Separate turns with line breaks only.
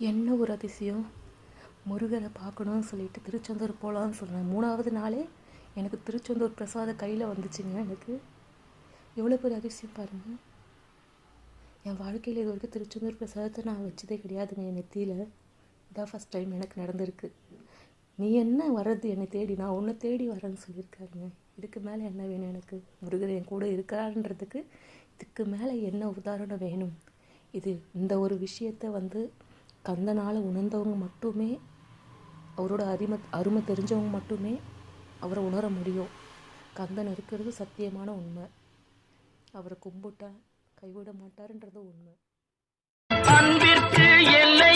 என்ன ஒரு அதிசயம்! முருகரை பார்க்கணும்னு சொல்லிட்டு திருச்செந்தூர் போகலான்னு சொன்னேன். 3வது நாளே எனக்கு திருச்செந்தூர் பிரசாதம் கையில் வந்துச்சுங்க. எனக்கு எவ்வளோ பெரிய அதிசயம் பாருங்கள். என் வாழ்க்கையில் இது வரைக்கும் திருச்செந்தூர் பிரசாதத்தை நான் வச்சதே கிடையாதுங்க. என் நெத்தியில் இதான் ஃபஸ்ட் டைம் எனக்கு நடந்திருக்கு. நீ என்ன வர்றது என்னை தேடி, நான் உன்னை தேடி வரேன்னு சொல்லியிருக்காருங்க. இதுக்கு மேலே என்ன வேணும் எனக்கு? முருகர் என் கூட இருக்கிறான்றதுக்கு இதுக்கு மேலே என்ன உதாரணம் வேணும்? இந்த ஒரு விஷயத்தை கந்தனால் உணர்ந்தவங்க மட்டுமே, அவரோட அருமை தெரிஞ்சவங்க மட்டுமே அவரை உணர முடியும். கந்தன் இருக்கிறது சத்தியமான உண்மை. அவரை கும்பிட்டா கைவிட மாட்டாருன்றது உண்மை.
அன்பிற்கு எல்லை